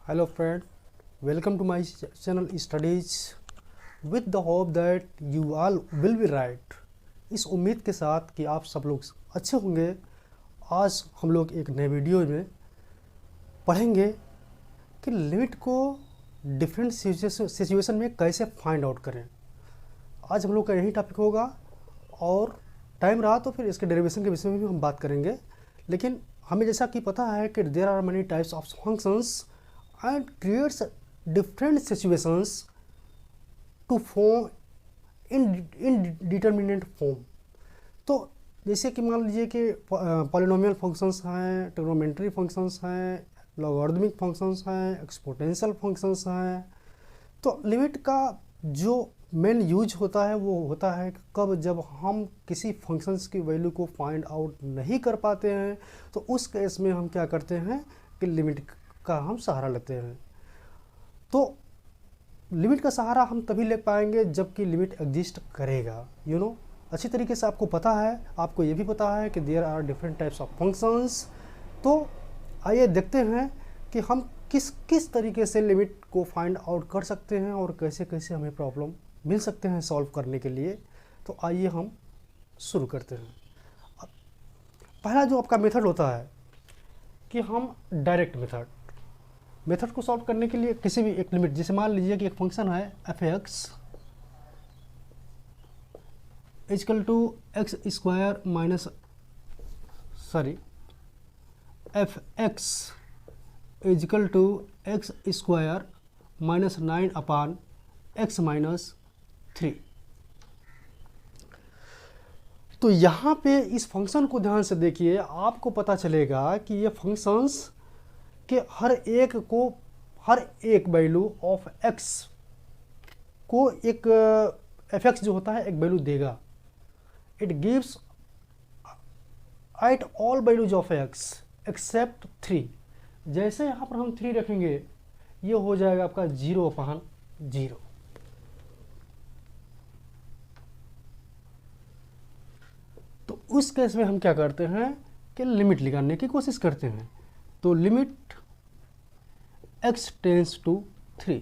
Hello friend, welcome to my channel Studies with the hope that you all will be right। इस उम्मीद के साथ कि आप सब लोग अच्छे होंगे। आज हम लोग एक नए वीडियो में पढ़ेंगे कि लिमिट को डिफरेंट सिचुएशन में कैसे फाइंड आउट करें। आज हम लोग का यही टॉपिक होगा और टाइम रहा तो फिर इसके डेरिवेशन के विषय में भी हम बात करेंगे। लेकिन हमें जैसा कि पता है कि there are many types of functions and creates different situations to form indeterminate form। तो जैसे कि मान लीजिए कि पॉलिनोमियल फंक्शंस हैं, ट्रिग्नोमेट्री फंक्शंस हैं, लॉगरिथमिक फंक्शंस हैं, एक्सपोनेंशियल फंक्शंस हैं। तो लिमिट का जो मेन यूज होता है वो होता है कब जब हम किसी फंक्शंस की वैल्यू को फाइंड आउट नहीं कर पाते हैं, तो उस केस में हम क्या करते हैं कि लिमिट का हम सहारा लेते हैं। तो लिमिट का सहारा हम तभी ले पाएंगे जबकि लिमिट एग्जिस्ट करेगा। अच्छी तरीके से आपको पता है, आपको ये भी पता है कि there are different types of functions. तो आइए देखते हैं कि हम किस किस तरीके से लिमिट को फाइंड आउट कर सकते हैं और कैसे कैसे हमें प्रॉब्लम मिल सकते हैं सॉल्व करने के लिए। तो आइए हम शुरू करते हैं। पहला जो आपका मेथड होता है कि हम डायरेक्ट मेथड को सॉल्व करने के लिए किसी भी एक लिमिट, जैसे मान लीजिए कि एक फंक्शन है f(x) equal to x square minus f(x) equal to x square minus 9 upon x minus 3। तो यहाँ पे इस फंक्शन को ध्यान से देखिए, आपको पता चलेगा कि ये फंक्शंस कि हर एक वैल्यू ऑफ x को एक f(x) जो होता है एक वैल्यू देगा। It gives at all values of x except 3। जैसे यहाँ पर हम 3 रखेंगे ये हो जाएगा आपका 0/0। तो उस केस में हम क्या करते हैं कि लिमिट निकालने की कोशिश करते हैं। तो लिमिट x टेंस टू 3।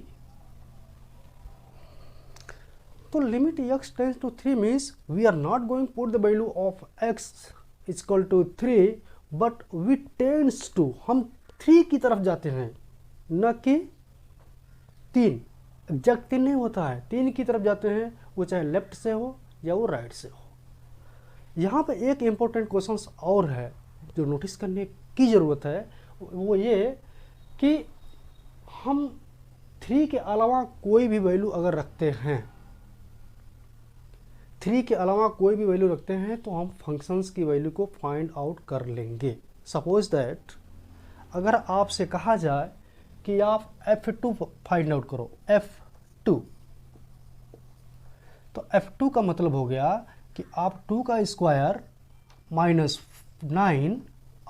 तो limit x tends to 3 means we are not going put the value of x equal to 3 but we tends to, हम 3 की तरफ जाते हैं, न कि 3। एग्जैक्ट 3 नहीं होता है, 3 की तरफ जाते हैं, वो चाहे लेफ्ट से हो या वो राइट से हो। यहाँ पे एक इम्पोर्टेंट क्वेश्चन और है जो नोटिस करने की ज़रूरत है, वो ये कि हम 3 के अलावा कोई भी वैल्यू अगर रखते हैं, 3 के अलावा कोई भी वैल्यू रखते हैं तो हम फंक्शंस की वैल्यू को फाइंड आउट कर लेंगे। सपोज दैट अगर आपसे कहा जाए कि आप f2 फाइंड आउट करो, f2, तो f2 का मतलब हो गया कि आप 2 का स्क्वायर माइनस 9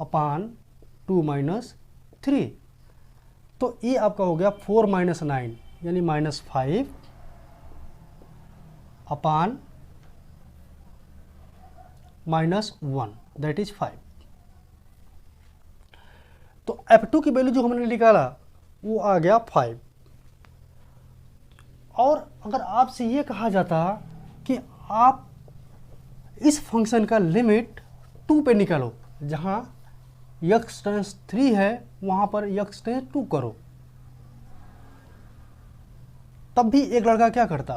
अपॉन 2 माइनस 3। तो ये आपका हो गया 4 माइनस 9 यानी minus 5 upon minus 1 that is 5। तो f2 की वैल्यू जो हमने निकाला वो आ गया 5। और अगर आपसे ये कहा जाता कि आप इस फंक्शन का लिमिट 2 पे निकालो, जहां x टेंस 3 है वहां पर x टेंस 2 करो, तब भी एक लड़का क्या करता,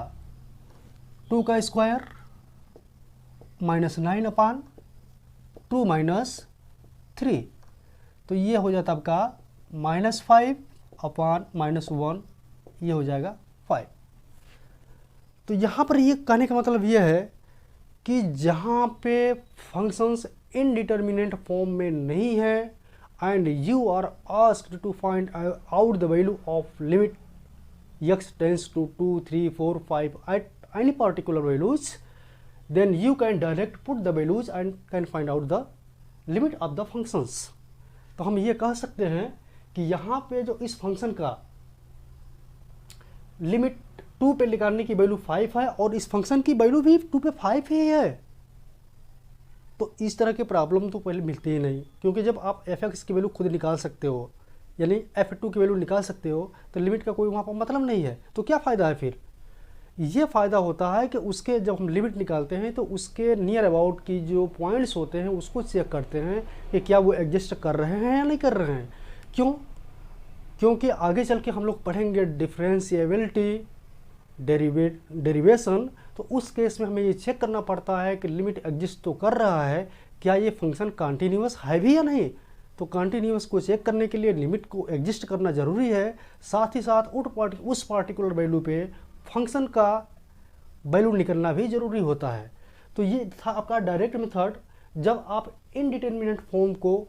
2 का स्क्वायर माइनस 9 अपॉन 2 माइनस 3। तो ये हो जाता आपका माइनस 5 अपॉन माइनस 1, ये हो जाएगा 5। तो यहाँ पर ये कहने का मतलब ये है कि जहाँ पे फंक्शंस इनडिटर्मिनेट फॉर्म में नहीं है and you are asked to find out the value of limit x tends to 2, 3, 4, 5 at any particular values, then you can direct put the values and can find out the limit of the functions। तो हम ये कह सकते हैं कि यहाँ पे जो इस फंक्शन का लिमिट 2 पे निकालने की वैल्यू 5 है और इस फंक्शन की वैल्यू भी 2 पे 5 ही है। तो इस तरह के प्रॉब्लम तो पहले मिलती ही नहीं, क्योंकि जब आप f(x) की वैल्यू खुद निकाल सकते हो यानी f2 की वैल्यू निकाल सकते हो, तो लिमिट का कोई वहाँ पर मतलब नहीं है। तो क्या फ़ायदा है फिर? ये फ़ायदा होता है कि उसके जब हम लिमिट निकालते हैं तो उसके नियर अबाउट की जो पॉइंट्स होते हैं उसको चेक करते हैं कि क्या वो एग्जिस्ट कर रहे हैं या नहीं कर रहे हैं। क्यों? क्योंकि आगे चल के हम लोग पढ़ेंगे डिफरेंशिएबिलिटी, डेरिवेशन, तो उस केस में हमें ये चेक करना पड़ता है कि लिमिट एग्जिस्ट तो कर रहा है, क्या ये फंक्शन कॉन्टीन्यूअस है भी या नहीं। तो कॉन्टीन्यूअस को चेक करने के लिए लिमिट को एग्जिस्ट करना ज़रूरी है, साथ ही साथ उस पार्टिकुलर वैल्यू पे फंक्शन का वैल्यू निकलना भी ज़रूरी होता है। तो ये था आपका डायरेक्ट मेथड। जब आप इनडिटरमिनेट फॉर्म को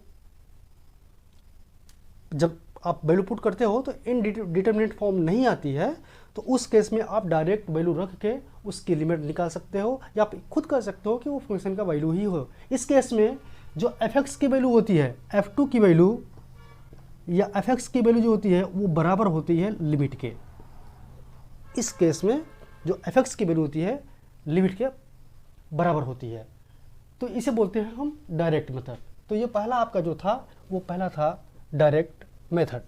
जब आप वैल्यू पुट करते हो तो इनडिटरमिनेट फॉर्म नहीं आती है, तो उस केस में आप डायरेक्ट वैल्यू रख के उसकी लिमिट निकाल सकते हो, या आप खुद कर सकते हो कि वो फंक्शन का वैल्यू ही हो। इस केस में जो f(x) की वैल्यू होती है, f2 की वैल्यू या f(x) की वैल्यू जो होती है वो बराबर होती है लिमिट के। इस केस में जो f(x) की वैल्यू होती है लिमिट के बराबर होती है, तो इसे बोलते हैं हम डायरेक्ट मेथड। तो ये पहला आपका जो था वो पहला था डायरेक्ट मेथड।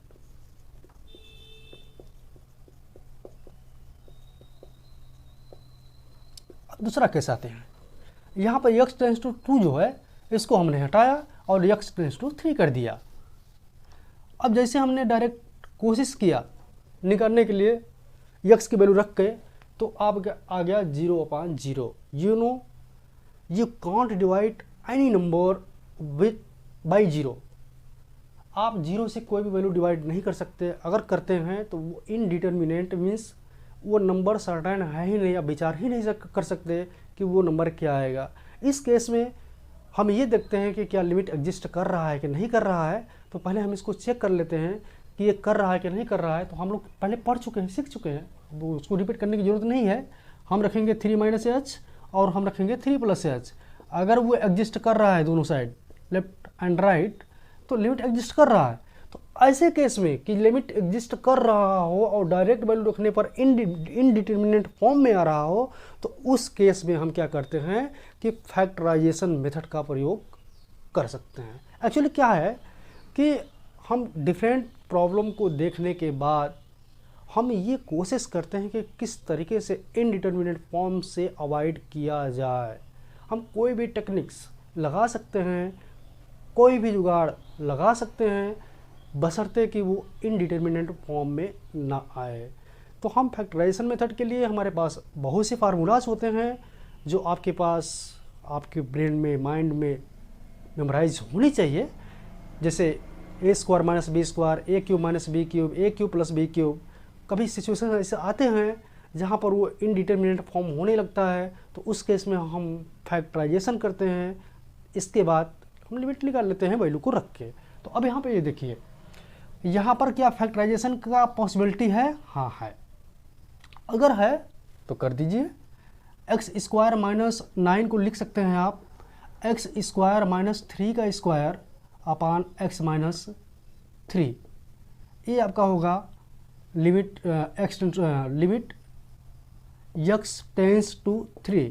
अब दूसरा केस आते हैं। यहाँ पर x टेंस टू 2 जो है इसको हमने हटाया और x टेंस टू 3 कर दिया। अब जैसे हमने डायरेक्ट कोशिश किया निकालने के लिए x की वैल्यू रख के, तो आप आ गया 0/0। You know you can't divide any number with by 0। आप 0 से कोई भी वैल्यू डिवाइड नहीं कर सकते। अगर करते हैं तो वो इनडिटरमिनेट मीन्स वो नंबर सर्टेन है ही नहीं, आप विचार ही नहीं कर सकते कि वो नंबर क्या आएगा। इस केस में हम ये देखते हैं कि क्या लिमिट एग्जिस्ट कर रहा है कि नहीं कर रहा है। तो पहले हम इसको चेक कर लेते हैं कि ये कर रहा है कि नहीं कर रहा है। तो हम लोग पहले पढ़ चुके हैं, सीख चुके हैं, वो उसको रिपीट करने की ज़रूरत नहीं है। हम रखेंगे 3 - h और हम रखेंगे 3 + h। अगर वो एग्जिस्ट कर रहा है दोनों साइड लेफ्ट एंड राइट, तो लिमिट एग्जिस्ट कर रहा है। तो ऐसे केस में कि लिमिट एग्जिस्ट कर रहा हो और डायरेक्ट वैल्यू रखने पर इनडिटरमिनेट फॉर्म में आ रहा हो, तो उस केस में हम क्या करते हैं कि फैक्टराइजेशन मेथड का प्रयोग कर सकते हैं। एक्चुअली क्या है कि हम डिफरेंट प्रॉब्लम को देखने के बाद हम ये कोशिश करते हैं कि किस तरीके से इनडिटरमिनेट फॉर्म से अवॉइड किया जाए। हम कोई भी टेक्निक्स लगा सकते हैं, कोई भी जुगाड़ लगा सकते हैं, बशर्ते कि वो इनडिटरमिनेट फॉर्म में ना आए। तो हम फैक्टराइजेशन मेथड के लिए हमारे पास बहुत से फार्मूलाज होते हैं जो आपके पास आपके ब्रेन में, माइंड में मेमोराइज होनी चाहिए। जैसे a² - b², a³ - b³, a³ + b³। कभी सिचुएशन ऐसे आते हैं जहाँ पर वो इनडिटरमिनेट फॉर्म होने लगता है, तो उस केस में हम फैक्टराइजेशन करते हैं। इसके बाद हम लिमिट निकाल लेते हैं वैल्यू को रख के। तो अब यहाँ पे ये देखिए, यहाँ पर क्या फैक्टराइजेशन का पॉसिबिलिटी है? हाँ है। अगर है तो कर दीजिए। x² - 9 को लिख सकते हैं आप x² - 3 का स्क्वायर अपान x - 3। ये आपका होगा लिमिट x टेंस टू 3।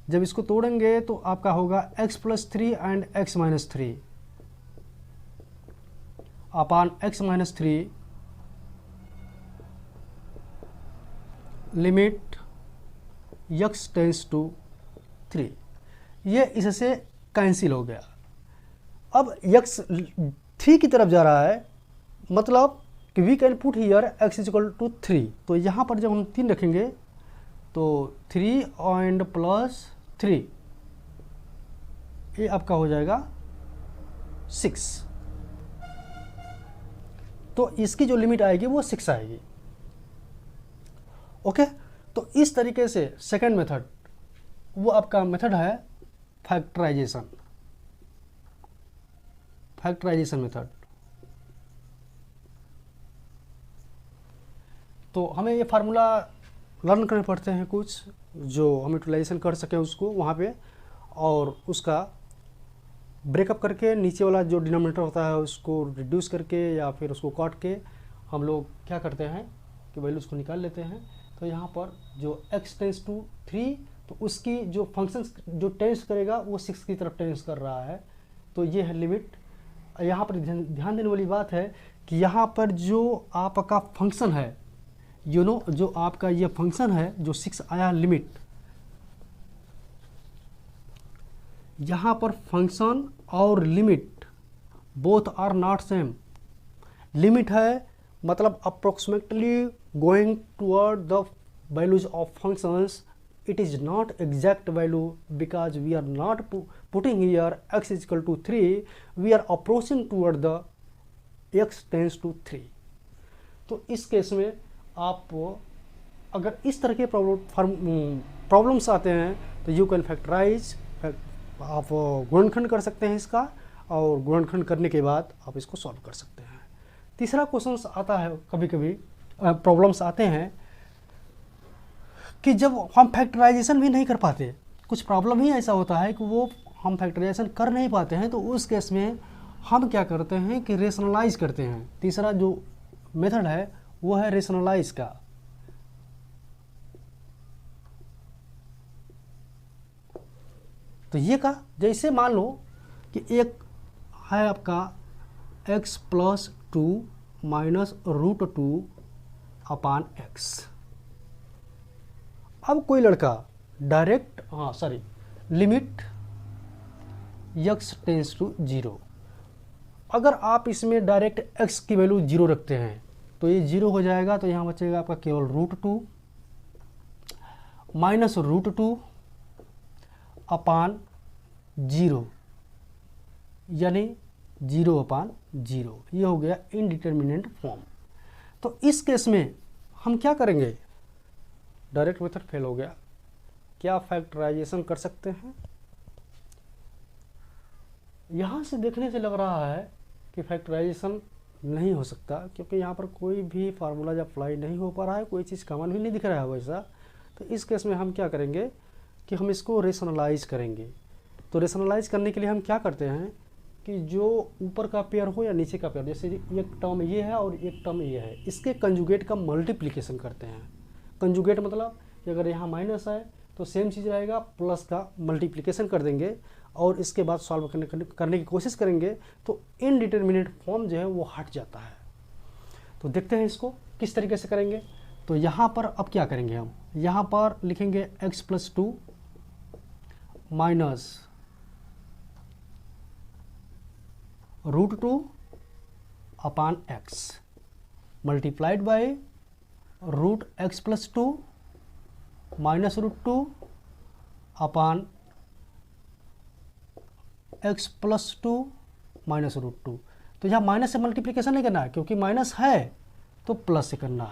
जब इसको तोड़ेंगे तो आपका होगा x + 3 and x - 3 upon x - 3 limit x tends to 3। ये इससे कैंसिल हो गया। अब x 3 की तरफ जा रहा है, मतलब कि we can put here x = 3। तो यहाँ पर जब हम 3 रखेंगे तो 3 एंड प्लस 3 ये आपका हो जाएगा 6। तो इसकी जो लिमिट आएगी वो 6 आएगी। ओके, तो इस तरीके से सेकंड मेथड वो आपका मेथड है फैक्टराइजेशन मेथड। तो हमें ये फार्मूला लर्न करने पड़ते हैं कुछ जो हम यूटिलाइजेशन कर सकें उसको वहाँ पे, और उसका ब्रेकअप करके नीचे वाला जो डिनोमिनेटर होता है उसको रिड्यूस करके या फिर उसको काट के हम लोग क्या करते हैं कि वैल्यूज को निकाल लेते हैं। तो यहाँ पर जो x टेंस टू 3, तो उसकी जो फंक्शन जो टेंस करेगा वो 6 की तरफ टेंस कर रहा है। तो ये है लिमिट। यहाँ पर ध्यान देने वाली बात है कि यहाँ पर जो आपका फंक्शन है, जो आपका ये फंक्शन है जो 6 आया लिमिट, यहाँ पर फंक्शन और limit both are not same. Limit है मतलब approximately going toward the values of functions, it is not exact value because we are not putting here x is equal to 3, we are approaching toward the x tends to 3। तो इस case में आप अगर इस तरह के problems आते हैं तो यू कैन फैक्टराइज, आप गुणनखंड कर सकते हैं इसका, और गुणनखंड करने के बाद आप इसको सॉल्व कर सकते हैं। तीसरा क्वेश्चन आता है, कभी कभी प्रॉब्लम्स आते हैं कि जब हम फैक्टराइजेशन भी नहीं कर पाते, कुछ प्रॉब्लम ही ऐसा होता है कि वो हम फैक्टराइजेशन कर नहीं पाते हैं, तो उस केस में हम क्या करते हैं कि रेशनलाइज करते हैं। तीसरा जो मेथड है वो है रेशनलाइज का। तो ये का जैसे मान लो कि एक है आपका x plus 2 minus √2 upon x। अब कोई लड़का direct limit x tends to 0, अगर आप इसमें डायरेक्ट x की वैल्यू 0 रखते हैं तो ये 0 हो जाएगा, तो यहाँ बचेगा आपका केवल √2 माइनस √2 अपान 0, यानी 0 अपान 0। ये हो गया इनडिटर्मिनेंट फॉर्म। तो इस केस में हम क्या करेंगे, डायरेक्ट मेथड फेल हो गया, क्या फैक्टराइजेशन कर सकते हैं? यहाँ से देखने से लग रहा है कि फैक्टराइजेशन नहीं हो सकता, क्योंकि यहाँ पर कोई भी फार्मूला जब अप्लाई नहीं हो पा रहा है, कोई चीज़ कॉमन भी नहीं दिख रहा है वैसा। तो इस केस में हम क्या करेंगे कि हम इसको रेशनलाइज करेंगे। तो रेशनलाइज करने के लिए हम क्या करते हैं कि जो ऊपर का पेयर हो या नीचे का पेयर, जैसे एक टर्म ये है और एक टर्म ये है, इसके कंजुगेट का मल्टीप्लिकेशन करते हैं। कंजुगेट मतलब कि अगर यहाँ माइनस है तो सेम चीज़ रहेगा, प्लस का मल्टीप्लिकेशन कर देंगे और इसके बाद सॉल्व करने की कोशिश करेंगे, तो इनडिटर्मिनेट फॉर्म जो है वो हट जाता है। तो देखते हैं इसको किस तरीके से करेंगे। तो यहाँ पर अब क्या करेंगे, हम यहाँ पर लिखेंगे x plus 2 minus √2 upon x multiplied by √x plus 2 minus √2 upon x plus 2 minus √2। तो यहाँ माइनस से मल्टीप्लिकेशन नहीं करना है, क्योंकि माइनस है तो प्लस से करना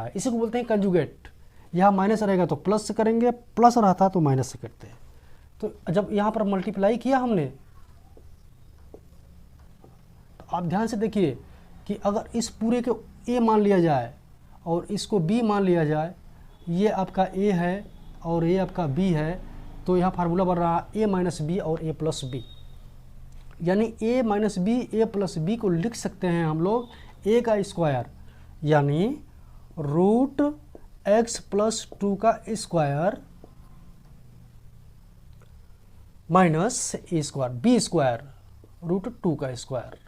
है, इसी को बोलते हैं कंजुगेट। यहाँ माइनस रहेगा तो प्लस से करेंगे, प्लस रहता तो माइनस से करते हैं। तो जब यहाँ पर मल्टीप्लाई किया हमने, तो आप ध्यान से देखिए कि अगर इस पूरे को a मान लिया जाए और इसको b मान लिया जाए, ये आपका a है और ये आपका b है, तो यहाँ फार्मूला बन रहा है a माइनस बी और a प्लस बी, यानी a minus B a plus B को लिख सकते हैं हम लोग a का स्क्वायर, यानी √x प्लस 2 का square minus a square b square √2 का स्क्वायर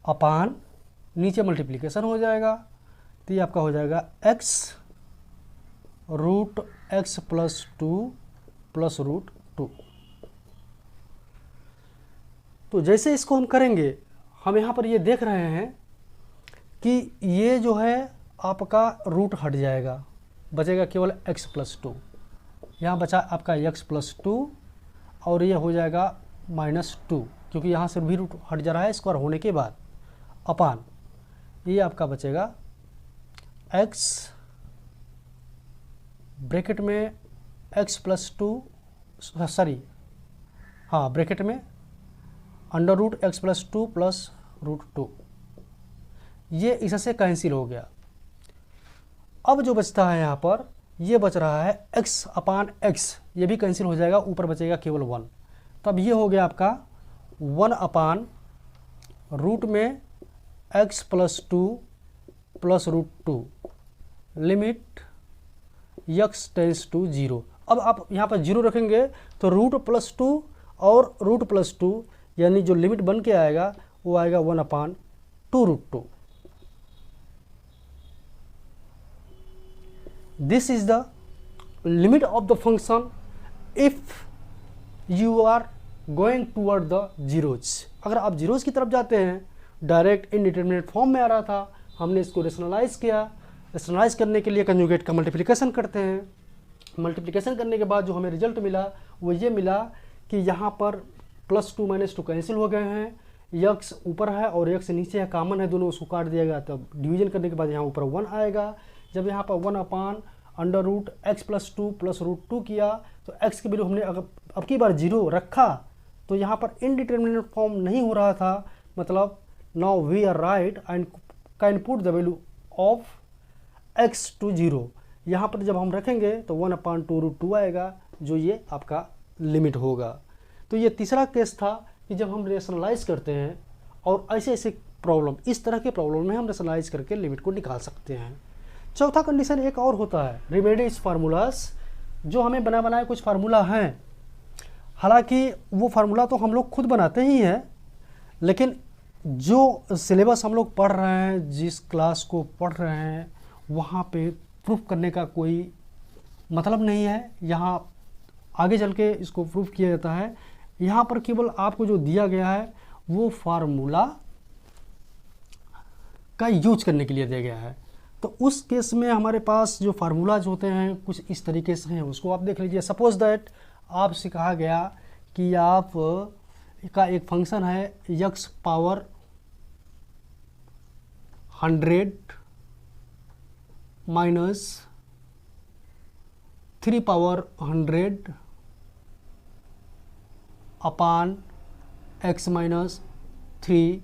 अपान नीचे मल्टीप्लिकेशन हो जाएगा, तो ये आपका हो जाएगा x √x प्लस 2 प्लस √2। तो जैसे इसको हम करेंगे, हम यहाँ पर ये देख रहे हैं कि ये जो है आपका रूट हट जाएगा, बचेगा केवल x प्लस 2। यहाँ बचा आपका x प्लस 2 और ये हो जाएगा माइनस 2, क्योंकि यहाँ से भी रूट हट जा रहा है स्क्वायर होने के बाद, अपान ये आपका बचेगा x ब्रैकेट में x प्लस 2 ब्रैकेट में √x प्लस 2 प्लस √2, ये इससे कैंसिल हो गया। अब जो बचता है यहाँ पर, ये बच रहा है x अपान x, ये भी कैंसिल हो जाएगा, ऊपर बचेगा केवल 1। तब ये हो गया आपका 1 अपान रूट में x plus 2 plus √2 limit x tends to 0। अब आप यहाँ पर 0 रखेंगे तो रूट प्लस 2 और रूट प्लस 2 यानी जो लिमिट बन के आएगा वो आएगा 1/2√2। This is the limit of the function if you are going toward the zeros. अगर आप जीरोज की तरफ जाते हैं, डायरेक्ट इनडिटरमिनेट फॉर्म में आ रहा था, हमने इसको रेशनलाइज किया। रेशनलाइज करने के लिए कंजुगेट का मल्टीप्लिकेशन करते हैं। मल्टीप्लिकेशन करने के बाद जो हमें रिजल्ट मिला वो ये मिला कि यहाँ पर +2 - 2 कैंसिल हो गए हैं, यक्स ऊपर है और यक्स नीचे है, कॉमन है दोनों, उसको काट दिया गया। तब डिवीजन करने के बाद यहाँ ऊपर 1 आएगा। जब यहाँ पर 1/√x + 2 + √2 किया तो x की वैल्यू हमने अगर अब की बार 0 रखा तो यहाँ पर इनडिटरमिनेट फॉर्म नहीं हो रहा था, मतलब now we are right and can put the value of x to 0। यहाँ पर जब हम रखेंगे तो 1/2√2 आएगा, जो ये आपका लिमिट होगा। तो ये तीसरा केस था कि जब हम रेशनलाइज करते हैं और ऐसे ऐसे प्रॉब्लम, इस तरह के प्रॉब्लम में हम रेशनलाइज करके लिमिट को निकाल सकते हैं। चौथा कंडीशन एक और होता है, रिमेडीज फार्मूलास, जो हमें बनाए कुछ फार्मूला हैं। हालांकि वो फार्मूला तो हम लोग खुद बनाते ही हैं, लेकिन जो सिलेबस हम लोग पढ़ रहे हैं, जिस क्लास को पढ़ रहे हैं, वहाँ पे प्रूफ करने का कोई मतलब नहीं है। यहाँ आगे चल के इसको प्रूफ किया जाता है। यहाँ पर केवल आपको जो दिया गया है वो फार्मूला का यूज करने के लिए दिया गया है। तो उस केस में हमारे पास जो फार्मूलाज होते हैं कुछ इस तरीके से हैं, उसको आप देख लीजिए। सपोज दैट आपसे कहा गया कि आप का एक फंक्शन है x power 100 minus 3 power 100 upon x minus 3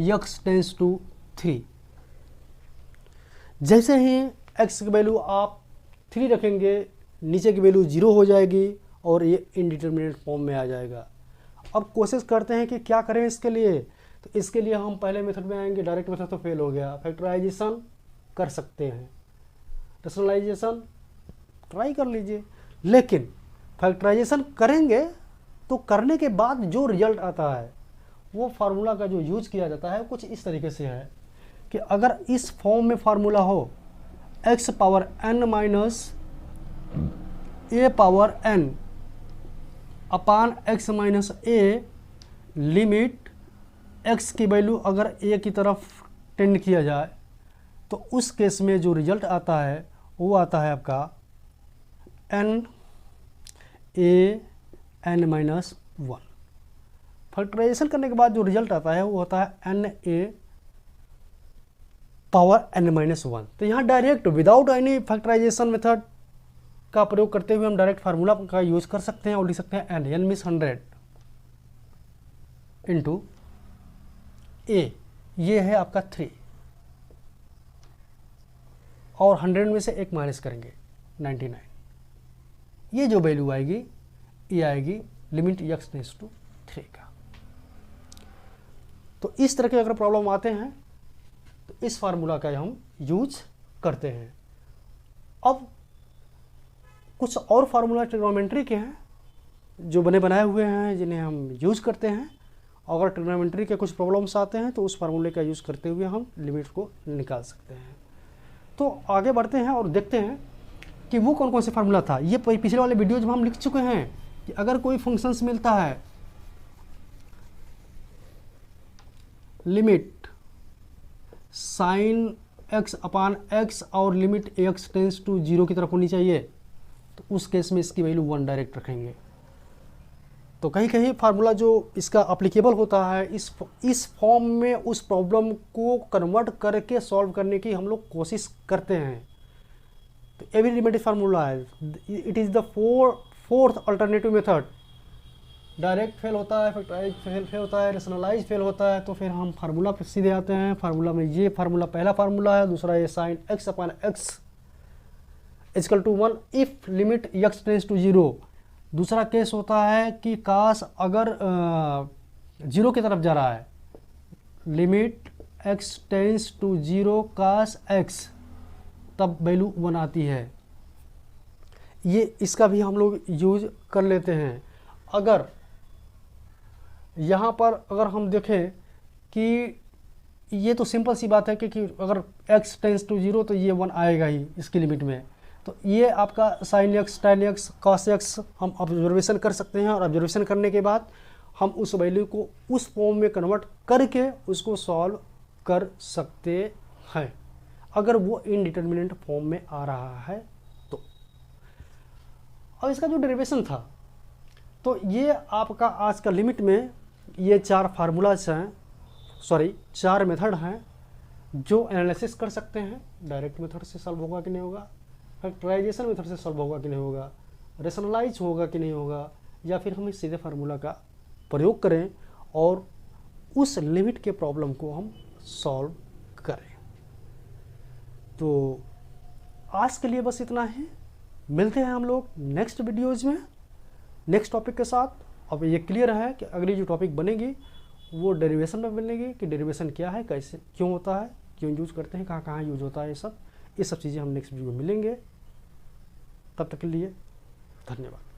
x tends to 3। जैसे ही x की वैल्यू आप 3 रखेंगे, नीचे की वैल्यू 0 हो जाएगी और ये इनडिटरमिनेट फॉर्म में आ जाएगा। अब कोशिश करते हैं कि क्या करें इसके लिए। तो इसके लिए हम पहले मेथड में आएंगे, डायरेक्ट मेथड तो फेल हो गया। फैक्टराइजेशन कर सकते हैं, रेशनलाइजेशन ट्राई कर लीजिए, लेकिन फैक्टराइजेशन करेंगे तो करने के बाद जो रिजल्ट आता है वो फार्मूला का जो यूज किया जाता है कुछ इस तरीके से है कि अगर इस फॉर्म में फार्मूला हो x power n minus a power n upon x minus a, limit x की वैल्यू अगर a की तरफ टेंड किया जाए तो उस केस में जो रिजल्ट आता है वो आता है आपका n a n minus 1। Factorization करने के बाद जो रिजल्ट आता है वो होता है n a power n minus 1। तो यहाँ direct without any factorization method का प्रयोग करते हुए हम डायरेक्ट फार्मूला का यूज कर सकते हैं और लिख सकते हैं n मीन्स 100 इंटू a, ये है आपका 3 और 100 में से एक माइनस करेंगे 99। ये जो वैल्यू आएगी ये आएगी लिमिट x टेंस टू 3 का। तो इस तरह के अगर प्रॉब्लम आते हैं तो इस फार्मूला का हम यूज करते हैं। अब कुछ और फार्मूला ट्रिग्नोमेट्री के हैं जो बने बनाए हुए हैं जिन्हें हम यूज करते हैं। अगर ट्रिग्नोमेट्री के कुछ प्रॉब्लम्स आते हैं तो उस फार्मूले का यूज करते हुए हम लिमिट को निकाल सकते हैं। तो आगे बढ़ते हैं और देखते हैं कि वो कौन कौन से फार्मूला था। ये पिछले वाले वीडियोज में हम लिख चुके हैं कि अगर कोई फंक्शंस मिलता है limit sign x upon x और लिमिट x टेंस टू 0 की तरफ होनी चाहिए, तो उस केस में इसकी वैल्यू 1 डायरेक्ट रखेंगे। तो कहीं कहीं फार्मूला जो इसका अप्लीकेबल होता है इस फॉर्म में उस प्रॉब्लम को कन्वर्ट करके सॉल्व करने की हम लोग कोशिश करते हैं। तो एवरी रिमेडी फार्मूला है, it is the fourth alternative method. Direct fail होता है, फैक्टराइज फेल होता है, रेशनलाइज फेल होता है, तो फिर हम फार्मूला पे सीधे आते हैं। फार्मूला में ये फार्मूला पहला फार्मूला है, दूसरा ये sine x upon x equal to 1 if limit x tends to 0। दूसरा केस होता है कि काश अगर 0 की तरफ जा रहा है, लिमिट x टेंस टू 0 काश x, तब वैल्यू 1 आती है। ये इसका भी हम लोग यूज कर लेते हैं। अगर यहाँ पर अगर हम देखें कि ये तो सिंपल सी बात है कि अगर x टेंस टू 0 तो ये 1 आएगा ही इसकी लिमिट में। तो ये आपका sin x, tan x, cos x हम ऑब्जर्वेशन कर सकते हैं, और ऑब्जर्वेशन करने के बाद हम उस वैल्यू को उस फॉर्म में कन्वर्ट करके उसको सॉल्व कर सकते हैं, अगर वो इनडिटर्मिनेंट फॉर्म में आ रहा है तो। और इसका जो डेरिवेशन था, तो ये आपका आज का लिमिट में ये 4 फार्मूलाज हैं, सॉरी 4 मेथड हैं जो एनालिसिस कर सकते हैं। डायरेक्ट मेथड से सॉल्व होगा कि नहीं होगा, फैक्टराइजेशन मेथड से सॉल्व होगा कि नहीं होगा, रेशनलाइज होगा कि नहीं होगा, या फिर हम इस सीधे फार्मूला का प्रयोग करें और उस लिमिट के प्रॉब्लम को हम सॉल्व करें। तो आज के लिए बस इतना ही, मिलते हैं हम लोग नेक्स्ट वीडियोज़ में नेक्स्ट टॉपिक के साथ। अब ये क्लियर है कि अगली जो टॉपिक बनेगी वो डेरिवेशन में बनेगी, कि डेरिवेशन क्या है, कैसे क्यों होता है, क्यों यूज़ करते हैं, कहाँ कहाँ यूज़ होता है, ये सब चीज़ें हम नेक्स्ट वीडियो में मिलेंगे। तब तक के लिए धन्यवाद।